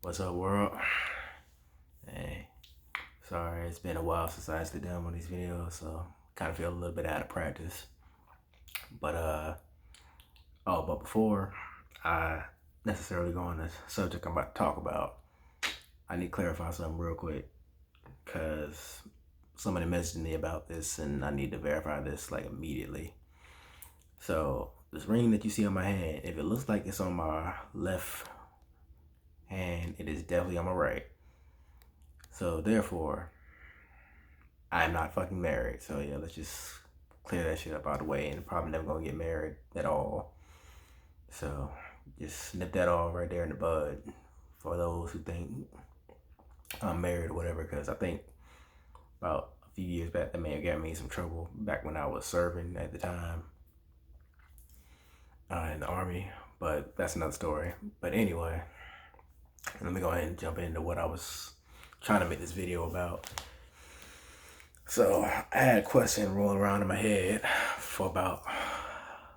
What's up, world? Hey, sorry, it's been a while since I actually done one of these videos, so kind of feel a little bit out of practice. But but before I necessarily go on the subject I'm about to talk about, I need to clarify something real quick because somebody messaged me about this, and I need to verify this like immediately. So this ring that you see on my hand, if it looks like it's on my left hand, it is definitely on my right. So therefore, I'm not fucking married. So yeah, let's just clear that shit up out of the way, and probably never gonna get married at all. So just nip that all right there in the bud for those who think I'm married or whatever, because I think about a few years back that may have got me in some trouble back when I was serving at the time in the army, but that's another story. But anyway, let me go ahead and jump into what I was trying to make this video about. So I had a question rolling around in my head for about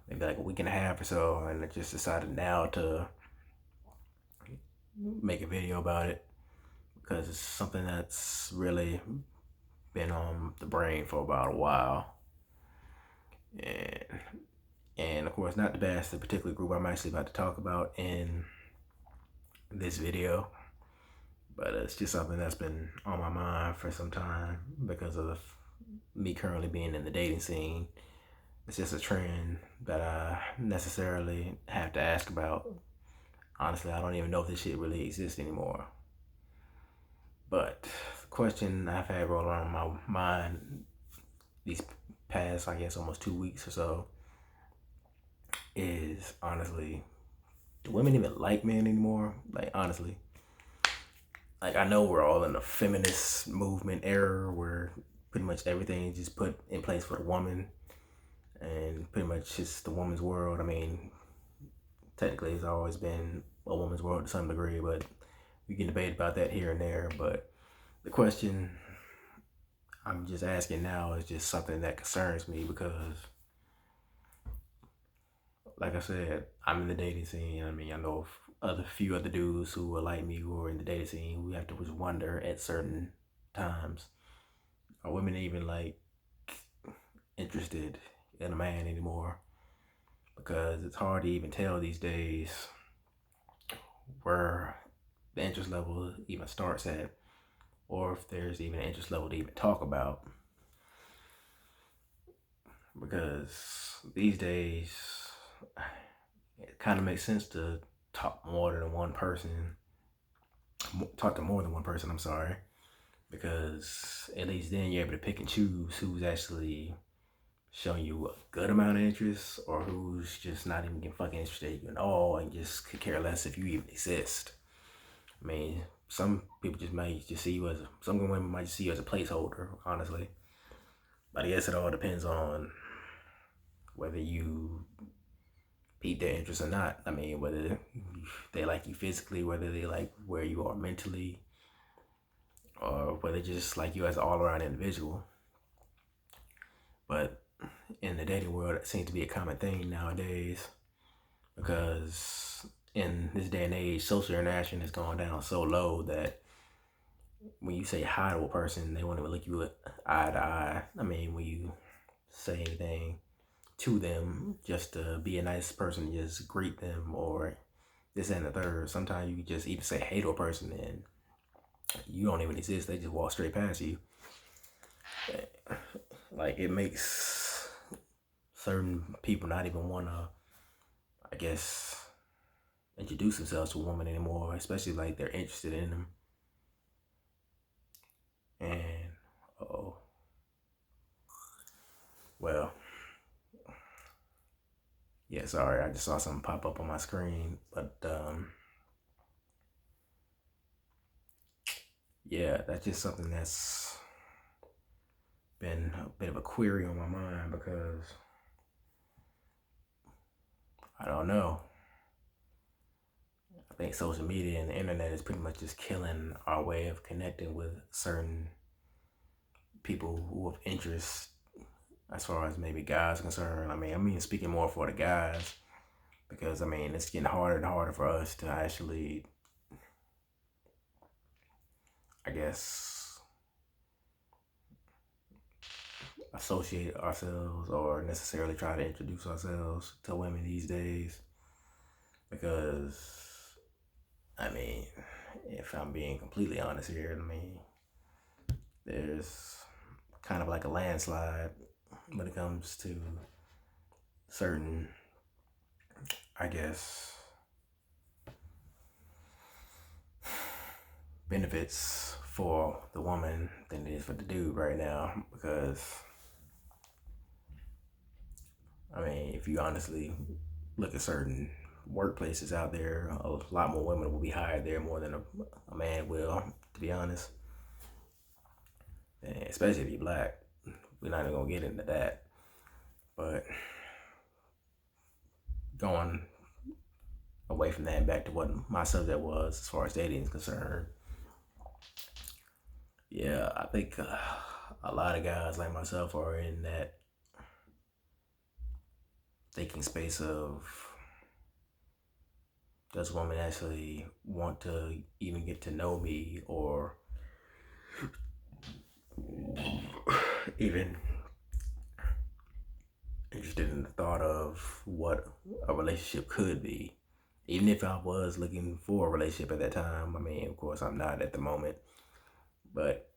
maybe like a week and a half or so, and I just decided now to make a video about it because it's something that's really been on the brain for about a while. And of course, not the best, the particular group I'm actually about to talk about in this video, but it's just something that's been on my mind for some time because of me currently being in the dating scene. It's just a trend that I necessarily have to ask about. Honestly, I don't even know if this shit really exists anymore. But the question I've had roll around my mind these past, I guess, almost 2 weeks or so is honestly, do women even like men anymore? Like, honestly. Like, I know we're all in the feminist movement era where pretty much everything is just put in place for the woman, and pretty much it's the woman's world. I mean, technically it's always been a woman's world to some degree, but we can debate about that here and there. But the question I'm just asking now is just something that concerns me because, like I said, I'm in the dating scene. I mean, I know other few other dudes who are like me who are in the dating scene. We have to just wonder at certain times, are women even like interested in a man anymore? Because it's hard to even tell these days where the interest level even starts at, or if there's even an interest level to even talk about. Because these days, it kind of makes sense to talk more than one person, talk to more than one person, I'm sorry, because at least then you're able to pick and choose who's actually showing you a good amount of interest or who's just not even fucking interested in you at all and just could care less if you even exist. I mean, some people just might just see you as some women might just see you as a placeholder, honestly. But I guess it all depends on whether you pique their interest or not. I mean, whether they like you physically, whether they like where you are mentally, or whether they just like you as an all-around individual. But in the dating world, it seems to be a common thing nowadays because in this day and age, social interaction has gone down so low that when you say hi to a person, they won't even look you eye to eye. I mean, when you say anything to them just to be a nice person, just greet them or this and the third. Sometimes you just even say hey to a person and you don't even exist. They just walk straight past you. Like, it makes certain people not even want to, I guess, introduce themselves to a woman anymore, especially like they're interested in them. And oh, well, yeah, sorry, I just saw something pop up on my screen, but yeah, that's just something that's been a bit of a query on my mind because I don't know. I think social media and the internet is pretty much just killing our way of connecting with certain people who have interest as far as maybe guys are concerned. I mean, speaking more for the guys because I mean, it's getting harder and harder for us to actually I guess, associate ourselves or necessarily try to introduce ourselves to women these days. Because, I mean, if I'm being completely honest here, I mean, there's kind of like a landslide when it comes to certain, I guess, benefits for the woman than it is for the dude right now. Because, I mean, if you honestly look at certain workplaces out there, a lot more women will be hired there more than a man will, to be honest. And especially if you're black. We're not even gonna get into that. But going away from that and back to what my subject was as far as dating is concerned, yeah, I think a lot of guys like myself are in that thinking space of, does woman actually want to even get to know me, or even interested in the thought of what a relationship could be. Even if I was looking for a relationship at that time, I mean, of course, I'm not at the moment, but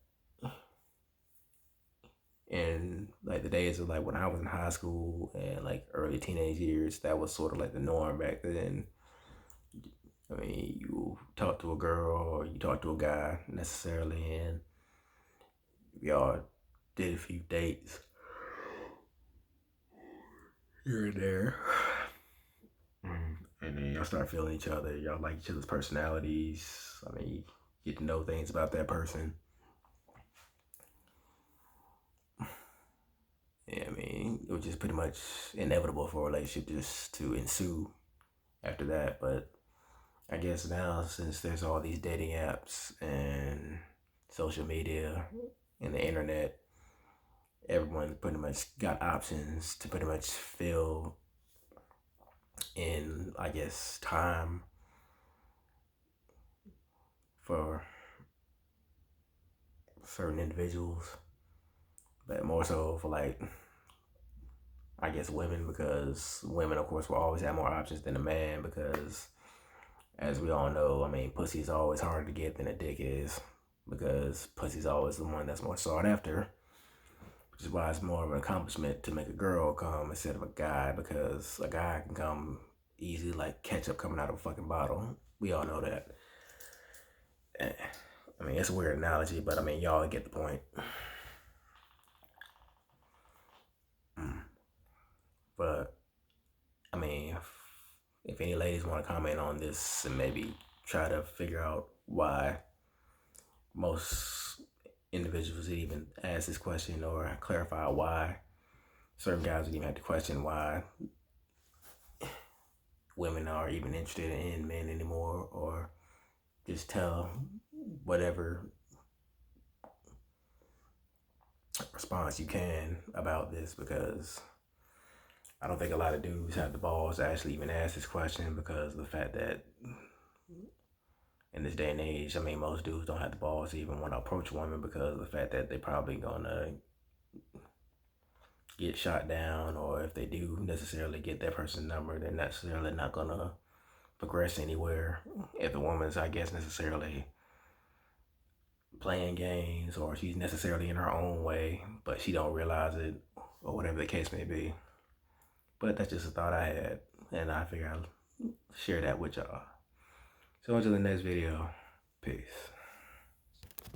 in like the days of like when I was in high school and like early teenage years, that was sort of like the norm back then. I mean, you talk to a girl or you talk to a guy necessarily, and y'all did a few dates here and there. And then y'all start feeling each other. Y'all like each other's personalities. I mean, you get to know things about that person. Yeah, I mean, it was just pretty much inevitable for a relationship just to ensue after that. But I guess now, since there's all these dating apps and social media and the internet, everyone pretty much got options to pretty much fill in, I guess, time for certain individuals, but more so for like, I guess, women, because women, of course, will always have more options than a man, because as we all know, I mean, pussy is always harder to get than a dick is, because pussy's always the one that's more sought after, which is why it's more of an accomplishment to make a girl come instead of a guy, because a guy can come easily like ketchup coming out of a fucking bottle. We all know that. I mean, it's a weird analogy, but I mean, y'all get the point. But I mean, if any ladies want to comment on this and maybe try to figure out why most individuals even ask this question, or clarify why certain guys would even have to question why women are even interested in men anymore, or just tell whatever response you can about this, because I don't think a lot of dudes have the balls to actually even ask this question, because of the fact that in this day and age, I mean, most dudes don't have the balls to even want to approach a woman, because of the fact that they're probably gonna get shot down, or if they do necessarily get that person's number, they're necessarily not gonna progress anywhere. If the woman's, I guess, necessarily playing games, or she's necessarily in her own way, but she don't realize it, or whatever the case may be. But that's just a thought I had, and I figured I'd share that with y'all. So until the next video, peace.